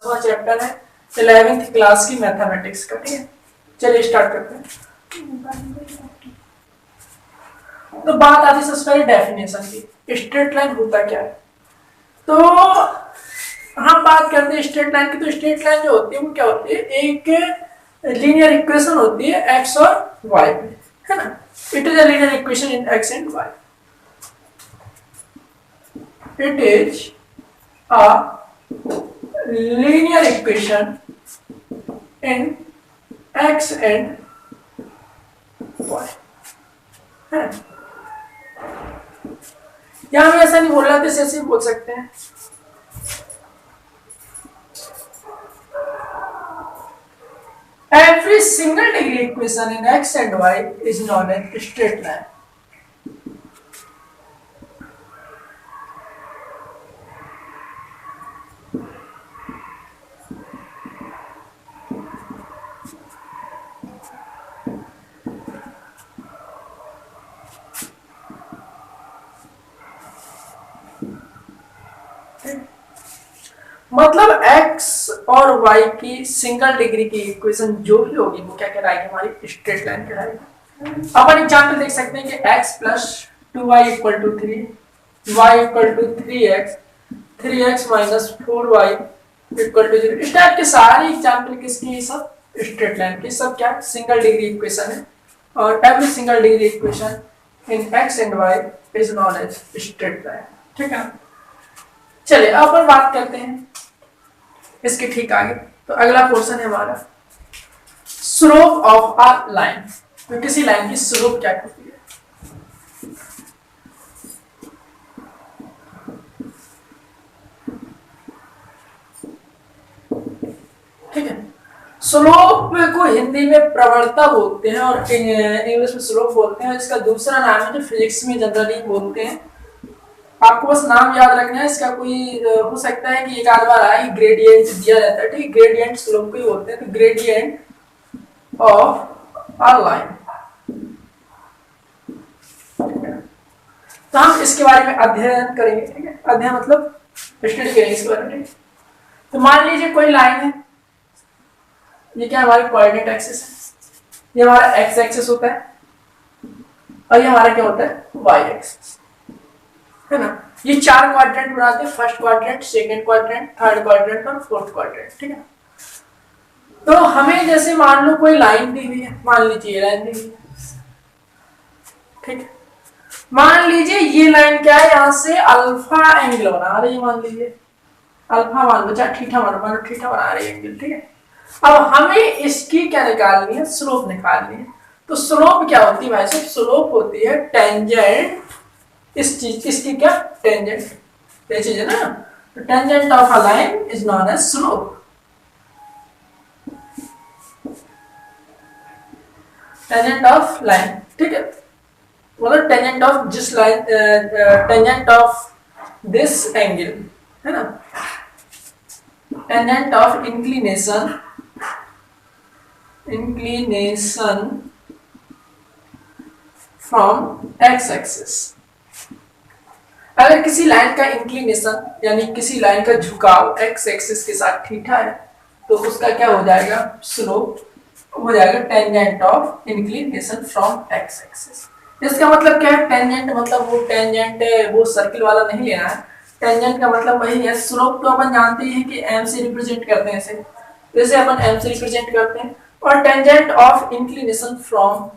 Chapter है 11th class की mathematics का। ठीक है, चलिए स्टार्ट करते हैं। तो बात आती सबसे पहले डेफिनेशन की, स्ट्रेट लाइन होता क्या है। तो हम बात करते हैं स्ट्रेट लाइन की। तो स्ट्रेट लाइन जो होती है वो क्या होती है, एक लीनियर इक्वेशन होती है एक्स और वाई में, है ना। It is a linear equation in x and y. It is a linear equation in x and y है। यहां में ऐसा नहीं बोल रहा तो ऐसे बोल सकते हैं every single degree equation in x and y is known as straight line। मतलब x और y की सिंगल डिग्री की इक्वेशन जो भी होगी वो क्या कहलाएगी, हमारी स्ट्रेट लाइन कहलाएगी। अपन एग्जांपल देख सकते हैं कि x plus 2y equal to 3, y equal to 3x, 3x minus 4y equal to 0। इस टाइप के सारे एग्जांपल किसकी, सब स्ट्रेट लाइन की, सब क्या सिंगल डिग्री इक्वेशन है। और every single degree equation in x एंड y is known as straight line. ठीक है, चलिए अब अपन बात करते हैं इसके ठीक आगे। तो अगला पोर्शन है हमारा स्लोप ऑफ अ लाइन। तो किसी लाइन की स्लोप क्या होती है। ठीक है, स्लोप को हिंदी में प्रवणता बोलते हैं और इंग्लिश में स्लोप बोलते हैं। इसका दूसरा नाम है जो फिजिक्स में जनरली बोलते हैं, आपको बस नाम याद रखना है इसका। कोई हो सकता है कि एक आध बार आए ग्रेडियंट दिया रहता है। ठीक, ग्रेडियंट स्लोप को ही बोलते हैं। तो ग्रेडियंट ऑफ अ लाइन। तो हम इसके बारे में अध्ययन करेंगे। ठीक है, अध्ययन मतलब स्टडी करेंगे इसके बारे में। तो मान लीजिए कोई लाइन है, ये क्या हमारी कोऑर्डिनेट एक्सिस है, ये हमारा एक्स एक्सिस होता है और ये हमारा क्या होता है, वाई एक्सिस, है ना। ये चार क्वाड्रेंट बनाते हैं, first quadrant, second quadrant, third quadrant और फोर्थ क्वाड्रेंट। ठीक है, तो हमें जैसे मान लो कोई लाइन दी हुई है, मान लीजिए ये लाइन दी हुई है। ठीक है, मान लीजिए ये लाइन क्या है, यहां से अल्फा एंगल बना रही है। मान लीजिए अल्फा मान लो, चाहे थीटा मान लो, थीटा बना रही है एंगल। ठीक है, अब हमें इसकी क्या निकालनी है, स्लोप निकालनी है। तो स्लोप क्या होती है भाई साहब, स्लोप होती है टेंजेंट इस चीज, इसकी क्या टेंजेंट, ये चीज है ना। तो tangent of a line is known as slope. Tangent of line, ठीक है, मतलब टेंजेंट ऑफ जिस line, tangent of this angle, है ना। Tangent of inclination, inclination from x axis. अगर किसी लाइन का इंक्लिनेशन यानी किसी लाइन का झुकाव एक्स एक्सिस के साथ थीटा है तो उसका क्या हो जाएगा, स्लोप हो जाएगा tangent of inclination from x axis. इसका मतलब क्या है, टेंजेंट मतलब वो टेंजेंट वो सर्किल वाला नहीं लेना है। टेंजेंट का मतलब वही है। स्लोप तो अपन जानते हैं कि एम से रिप्रेजेंट करते हैं इसे, जैसे अपन एम से रिप्रेजेंट करते हैं। और tangent of inclination from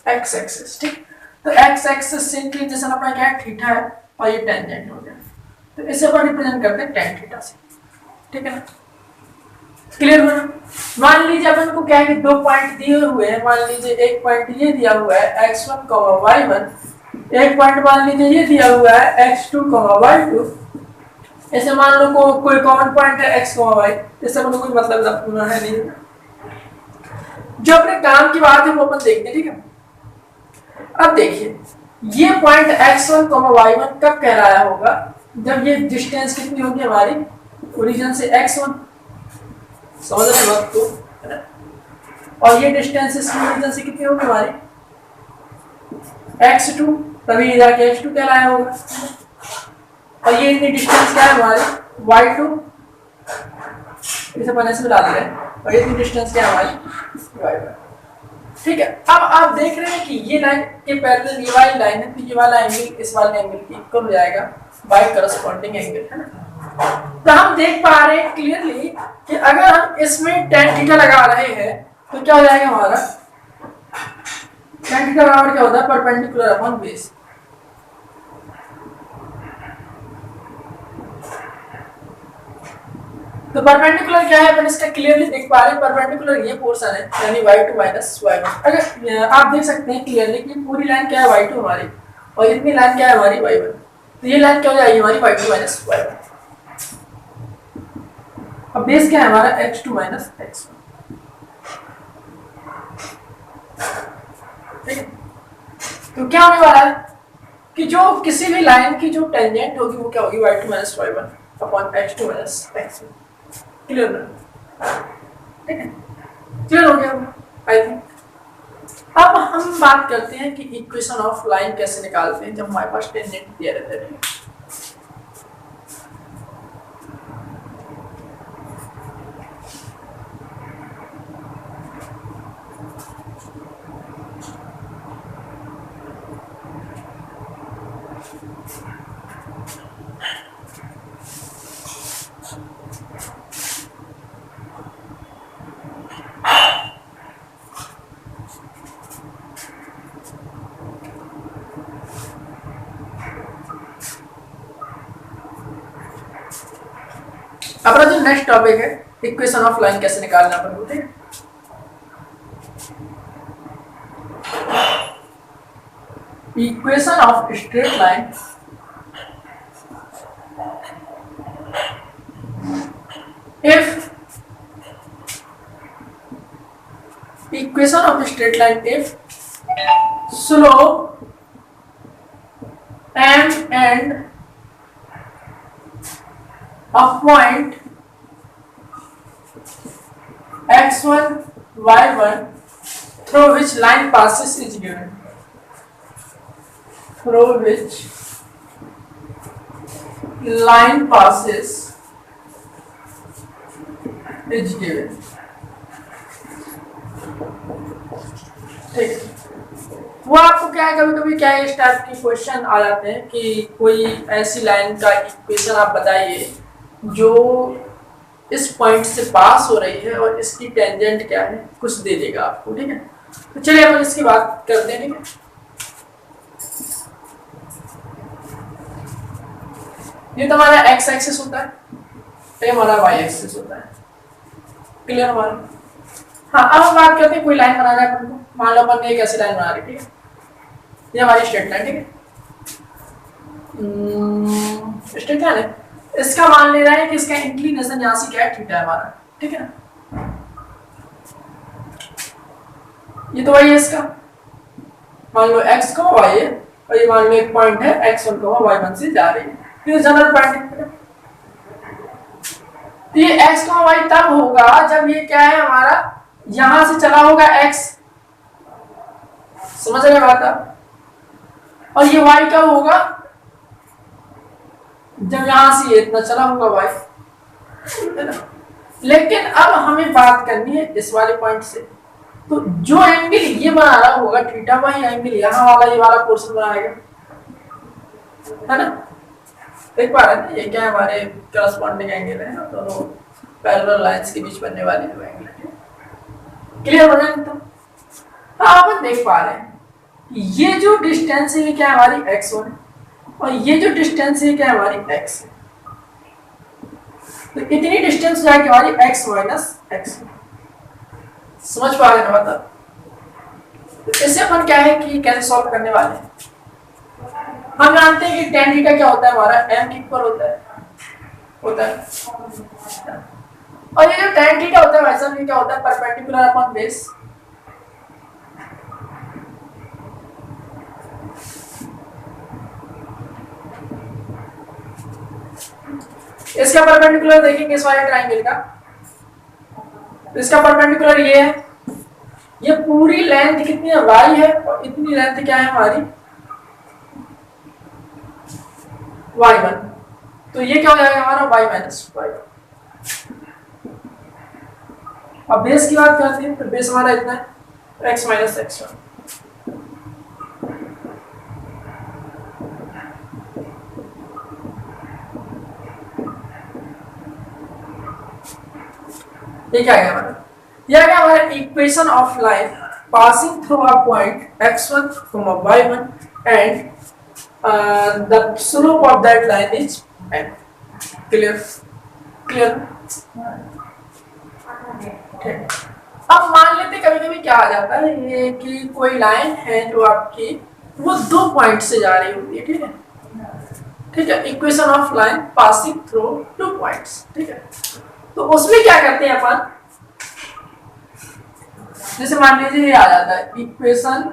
x axis. ठीक, तो एक्स एक्सिस से इंक्लिनेशन अपना क्या है, थीटा है और ये टेंजेंट हो गया। तो इसे अपन रिप्रेजेंट करते हैं tan थीटा से। ठीक है ना, क्लियर हुआ। मान लीजिए अपन को क्या है कि दो पॉइंट दिए हुए हैं। मान लीजिए एक पॉइंट ये दिया हुआ है x1, y1, एक पॉइंट मान लीजिए ये दिया हुआ है x2, y2। ऐसे मान लो कोई कॉमन पॉइंट है x, y, इससे अपन को कोई मतलब है नहीं। जो अपने काम की बात है वो अपन देखते हैं। ठीक है, अब देखिए ये पॉइंट x1, y1 कब कहलाया होगा, जब ये डिस्टेंस कितनी होगी हमारी ओरिजिन से x1, समझ रहे वक्त तो, और ये डिस्टेंस इस ओरिजिन से कितनी होगी हमारी x2, तभी जाके x2 कहलाया होगा। और ये इतनी डिस्टेंस क्या है हमारी y2, इसे पहले से मिला दे रहे हैं और इतनी डिस्टेंस क्या है हमारी y1। ठीक है, अब आप देख रहे हैं कि ये लाइन के पैरेलल ये वाली लाइन है, तो ये वाला एंगल इस वाले एंगल की इक्वल हो जाएगा बाय करस्पॉन्डिंग एंगल, है ना। तो हम देख पा रहे हैं क्लियरली कि अगर हम इसमें tan थीटा लगा रहे हैं तो क्या हो जाएगा हमारा tan थीटा बराबर क्या होता है परपेंडिकुलर अपॉन बेस। तो परपेंडिकुलर क्या है अपन इसका क्लियरली देख पा रहे हैं, परपेंडिकुलर ये पोर्शन है यानी y2 माइनस y1। अगर आप देख सकते हैं क्लियरली कि पूरी लाइन क्या है y2 हमारी और इतनी लाइन क्या है हमारी y1, तो ये लाइन क्या हो जाएगी हमारी y2 माइनस y1। अब बेस क्या है हमारा x2 माइनस x1। ठीक है, तो क्या होने वाला है कि जो किसी भी लाइन की जो टेंजेंट होगी वो क्या होगी y2 minus y1 upon x2 minus x1। Clear ना? ठीक है, क्लियर हो गया आई थिंक। अब हम बात करते हैं कि इक्वेशन ऑफ लाइन कैसे निकालते हैं जब हमारे पास टेंजेंट दिया रहता है। अपना जो नेक्स्ट टॉपिक है इक्वेशन ऑफ लाइन कैसे निकालना अपन बोलते हैं। Equation of straight line if equation of straight line if slope m and a point x1 y1 through which line passes is given, through which line passes is given। ठीक, वो आपको क्या है कभी कभी क्या है इस टाइप की क्वेश्चन आ जाते हैं कि कोई ऐसी लाइन का इक्वेशन आप बताइए जो इस पॉइंट से पास हो रही है और इसकी टेंजेंट क्या है कुछ दे देगा आपको। ठीक है, तो चलिए अपन इसकी बात करते हैं। ठीक है, ये तो हमारा एक्स एक्सिस होता है, ये हमारा वाई एक्सिस होता है। क्लियर हमारा? हाँ, अब हम बात करते हैं कोई लाइन बनाना है अपन को। मान लो अपन ने एक ऐसी लाइन बना रही, ठीक है, ये हमारी स्ट्रेट लाइन। ठीक है, स्ट्रेट लाइन है, इसका मान ले रहा है कि इसका इंक्लिनेशन यहाँ से क्या है थीटा है हमारा। ठीक है ना, ये तो वही है इसका, मान लो x को y है और ये मान लो एक पॉइंट है x1 को y1 से जा रही है, ये जनरल पॉइंट है। तो ये x को y तब होगा जब ये क्या है हमारा यहां से चला होगा x, समझ रहे बात आप, और ये y कब होगा जब यहां से ये इतना चला होगा y, है ना। लेकिन अब हमें बात करनी है इस वाले पॉइंट से, तो जो एंगल ये बना रहा होगा थीटा, वही एंगल यहाँ वाला ये वाला पोर्शन बनाएगा, है ना। देख पा रहे हैं ये क्या है हमारे करस्पॉन्डिंग एंगल है ना, दोनों पैरेलल लाइंस के बीच बनने वाले जो एंगल है। क्लियर हो रहा है? तो आप देख पा रहे हैं ये जो डिस्टेंस है ये क्या है हमारी x1 है और ये जो डिस्टेंस है क्या है हमारी x है। तो इतनी डिस्टेंस जाएगी हमारी x माइनस x। समझ पा रहे हैं ना? तो इससे अपन क्या है कि कैसे सॉल्व करने वाले हैं। हम जानते हैं कि tan थीटा क्या होता है हमारा m के इक्वल होता है और ये जो tan थीटा होता है वैसा भी क्या होता है परपेंडिकुलर अपॉन बेस। इसका परपेंडिकुलर देखेंगे इस वाले ट्रायंगल का, इसका परपेंडिकुलर ये है, ये पूरी लेंथ कितनी है y है और इतनी लेंथ क्या है हमारी y1, तो ये क्या हो जाएगा हमारा y माइनस y। अब बेस की बात करते हैं तो बेस हमारा इतना है x माइनस x1। ये क्या है हमारा, यह क्या हमारा equation of line passing through a point x1, y1 and the slope of that line is n। Clear clear. अब मान लेते कभी कभी क्या आ जाता है ये कि कोई लाइन है जो आपकी वो 2 पॉइंट से जा रही होती है, ठीक है, ठीक है, equation of line passing through 2 points, ठीक है। तो उसमें क्या करते हैं अपन, जैसे मान लीजिए ये आ जाता है equation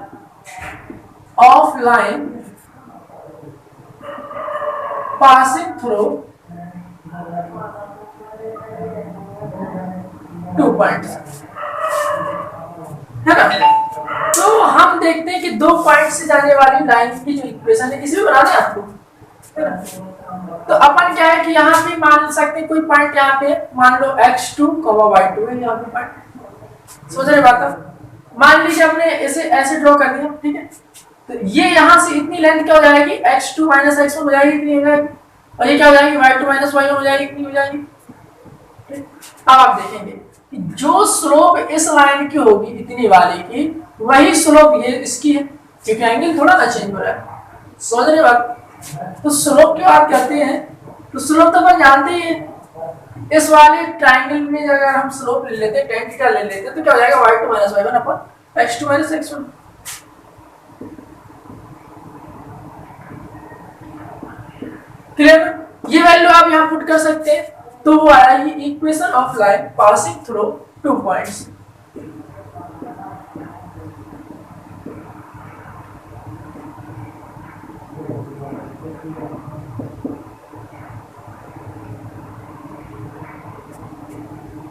of line passing through 2 points, है ना। तो हम देखते हैं कि 2 पॉइंट से जाने वाली लाइन की जो इक्वेशन है, इसी में बना दें आपको, है ना। तो अपन क्या है कि यहाँ पे मान सकते हैं कोई पॉइंट यहाँ पे मान लो x2, y2 है यहाँ पे पॉइंट, समझ रहे बात। मान लीजिए हमने इसे ऐसे ड्रॉ कर दिया, ठीक है, तो ये यहाँ से इतनी लेंथ क्या हो जाएगी, x2 माइनस x1 हो जाएगी, इतनी हो जाएगी, और ये क्या हो जाएगी, y2 माइनस y1 हो जाएगी, इतनी हो जाएगी। अब आप देखेंगे कि जो स्लोप इस लाइन की होगी इतनी वाली की, वही स्लोप ये इसकी है, क्योंकि एंगल थोड़ा ना चेंज हो रहा है, समझ रहे बात। तो स्लोप की बात करते हैं तो स्लोप तो अपन जानते ही है, इस वाले ट्रायंगल में अगर हम स्लोप ले लेते हैं tan थीटा ले लेते हैं तो क्या हो जाएगा y2 माइनस y1 अपन x2 माइनस x1। क्लियर। ये वैल्यू आप यहां पुट कर सकते हैं, तो वो आया ये equation of line passing through 2 points.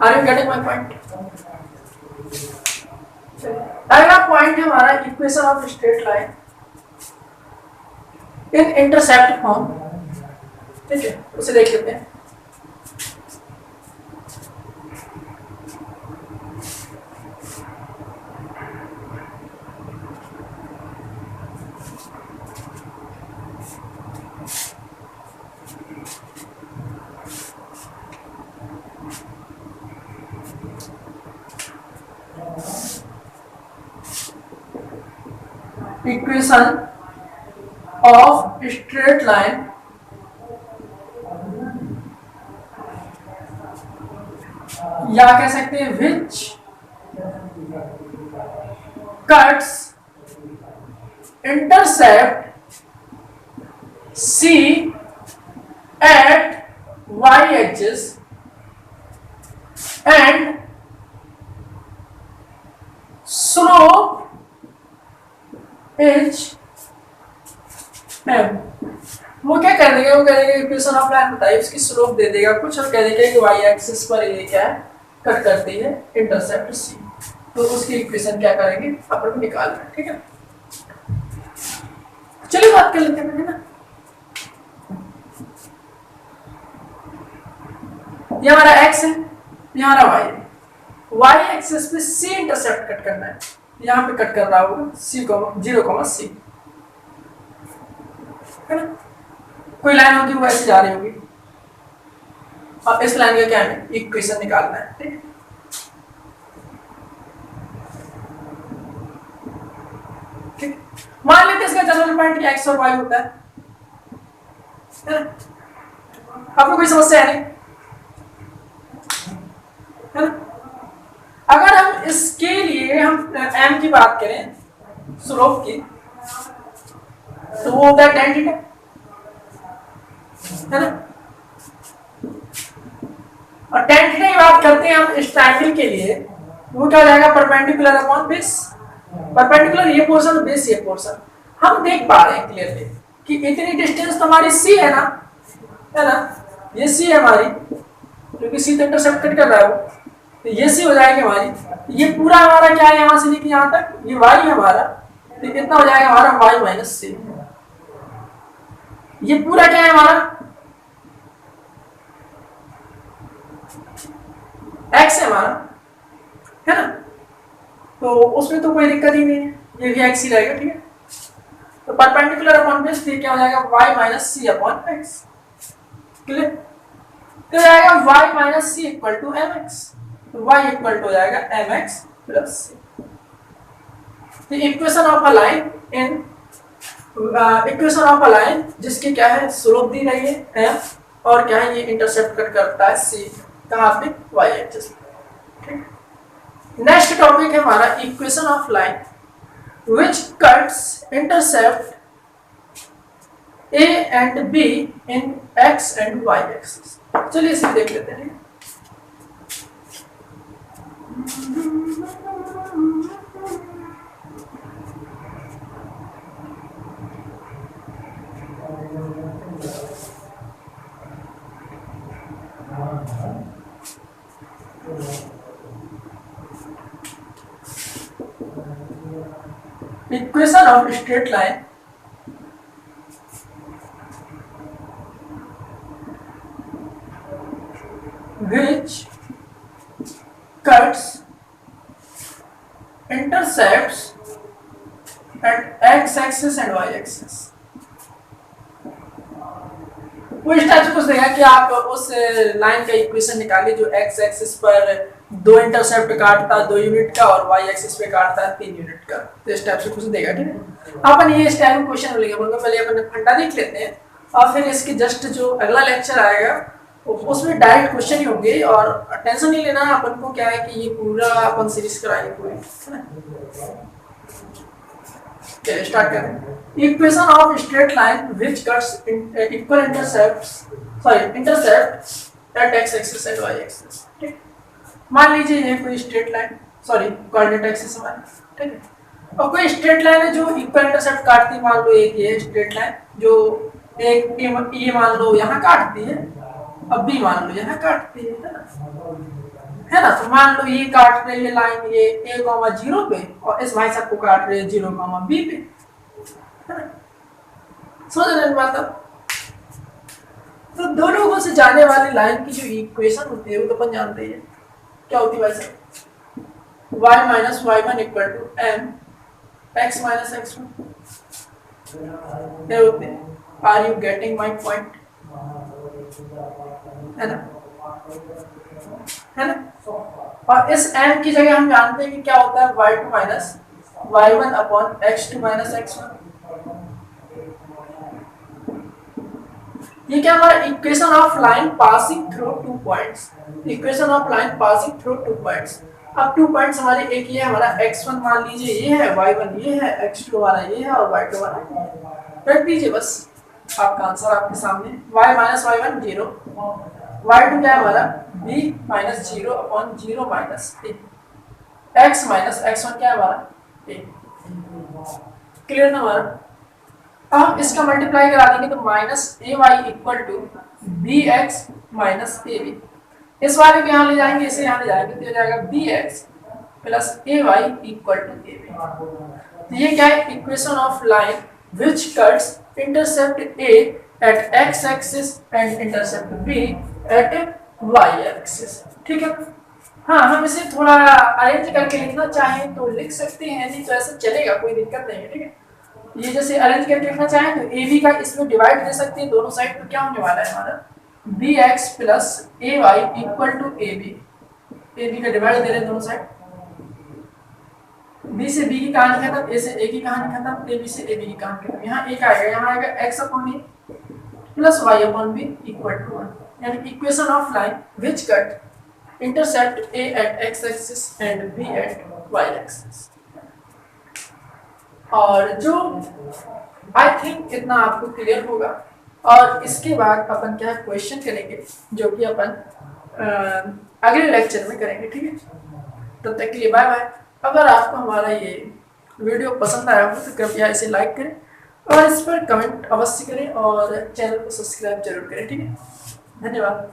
Are you getting my point? अगला पॉइंट है हमारा equation of straight line in intercept form, ठीक है, उसे देख लेते हैं। इक्वेशन ऑफ स्ट्रेट लाइन या कह सकते हैं विच cuts intercept C at y axis and slope H M। वो क्या कर देगा, वो कह देगा इक्वेशन ऑफ लाइन बताइए, उसकी स्लोप दे देगा कुछ और कह देगा कि y एक्सिस पर ये क्या है, कट करती है इंटरसेप्ट C। तो उसकी इक्वेशन क्या करेंगे अपन निकाल रहे हैं, ठीक है। चलिए बात कर लेते हैं ना। ये हमारा x है, ये हमारा y है, y एक्सिस पे C इंटरसेप्ट कट करना है, यहाँ पे कट कर रहा होगा C, 0, C, है ना। कोई लाइन होगी वो ऐसे जा रही होगी, और इस लाइन का क्या है इक्वेशन निकालना है, ठीक। ठीक, मान लेते हैं इसका जनरल पॉइंट x और y होता है ना। आपको कोई समस्या है नहीं, है ना। अगर हम इसके लिए हम m की बात करें स्लोप की, तो वो होता है tan थीटा, है ना। और tan थीटा की बात करते हैं हम इस ट्रायंगल के लिए, वो क्या हो जाएगा परपेंडिकुलर अपॉन बेस, परपेंडिकुलर ये पोर्शन बेस ये पोर्शन। हम देख पा रहे हैं क्लियरली कि इतनी डिस्टेंस तो हमारी C है ना, है ना, ये C है हमारी, क्योंकि C तो इंटरसेप्ट कट कर रहा है वो, तो ये C हो जाएगी हमारी। ये पूरा हमारा क्या है यहाँ से लेके यहाँ तक, ये y है हमारा, तो कितना हो जाएगा हमारा y माइनस C। ये पूरा क्या है हमारा x है हमारा, है ना, तो उसमें तो कोई दिक्कत ही नहीं है, ये भी एक्स ही रहेगा, ठीक है। तो परपेंडिकुलर अपॉन बेस फिर क्या हो जाएगा y minus c upon x, clear. तो जाएगा y minus c equal to m x, तो y इक्वल टू हो जाएगा m x plus c. The equation of a line in equation of a line जिसकी क्या है स्लोप दी रही है m और क्या है ये इंटरसेप्ट कट करता है c कहाँ पे y एक्सिस। ठीक। नेक्स्ट टॉपिक है हमारा equation of line which cuts intercept a and b in x and y axis। चलिए इसे देख लेते हैं। Equation of straight line which cuts intercepts at x-axis and y-axis। वो इस टाइप से कुछ देगा कि आप उस लाइन का इक्वेशन निकालिए जो एक्स एक्सिस पर 2 इंटरसेप्ट काटता है 2 यूनिट का और वाई एक्सिस पे काटता है 3 यूनिट का। तो इस टाइप से कुछ देगा, ठीक है। अपन ये इस टाइप का क्वेश्चन मिलेगा, पहले अपन फंडा देख लेते हैं और फिर इसके जस्ट जो अगला लेक्चर आएगा उसमें डायरेक्ट क्वेश्चन ही होंगे और टेंशन नहीं लेना। अपन को क्या है कि ये पूरा अपन सीरीज कराएंगे पूरी, है ना। चलिए स्टार्ट करें। Equation of straight line which cuts equal intercept at x axis and y axis. ठीक, मान लीजिए ये कोई straight line, sorry coordinate axis हमारी, ठीक है। और कोई स्ट्रेट लाइन है जो इक्वल इंटरसेप्ट काटती है, मान लो एक ये स्ट्रेट लाइन जो एक ये मान लो यहाँ काटती है, अब बी मान लो यहाँ काटती है ना। तो मान लो ये काट रही है लाइन ये a, 0 पे और इस भाई साहब को काट रही है 0, b पे, समझ रहे बात। तो दोनों ओर से जाने वाली लाइन की जो इक्वेशन होती है वो तो अपन जानते हैं क्या होती है भाई साहब, y minus y1 equal to m x minus x1। क्या होते हैं, are you getting my point, है ना। और इस m की जगह हम जानते हैं कि क्या होता है y2 minus y1 upon x2 minus x1। ये क्या हमारा equation of line passing through 2 points, equation of line passing through 2 points. अब 2 पॉइंट्स हमारे, एक ये हमारा x1 मान लीजिए ये है, y1 ये है, x2 हमारा ये है और y2 हमारा, रख दीजिए बस आपका आंसर आपके सामने। y माइनस y1 0, y2 क्या है हमारा b minus 0 upon 0 minus a, x minus x1 क्या है हमारा a। क्लियर ना हमारा। अब इसका मल्टीप्लाई करा देंगे तो minus a y equal to b x minus a b, इस वाले को यहाँ ले जाएंगे, इसे यहाँ ले जाएंगे तो हो जाएगा b x plus a y equal to a b. तो ये क्या है equation of line which cuts intercept a at x axis and intercept b at y axis. ठीक है, हाँ हम इसे थोड़ा अरेंज करके लिखना चाहें तो लिख सकते हैं, नहीं तो ऐसा चलेगा, कोई दिक्कत नहीं है। ठीक है, ये जैसे अरेंज करके लिखना चाहें तो ए बी का इसमें डिवाइड दे सकते हैं दोनों साइड, तो क्या होने वाला है हमारा b x plus a y equal to a b का डिवाइड दे रहे हैं दोनों साइड, बी से बी की कहानी खत्म, ए से ए की कहानी खत्म, ए बी से ए बी की कहानी खत्म। यहाँ एक आएगा, यहाँ आएगा x upon a plus y upon b equal to 1, यानी equation of line which cut intercept a at x axis and b at y axis. और जो आई थिंक इतना आपको क्लियर होगा, और इसके बाद अपन क्या क्वेश्चन करेंगे जो कि अपन अगले लेक्चर में करेंगे। ठीक है, तब तक के लिए बाय बाय। अगर आपको हमारा ये वीडियो पसंद आया हो तो कृपया इसे लाइक करें और इस पर कमेंट अवश्य करें और चैनल को सब्सक्राइब जरूर करें। ठीक है, धन्यवाद।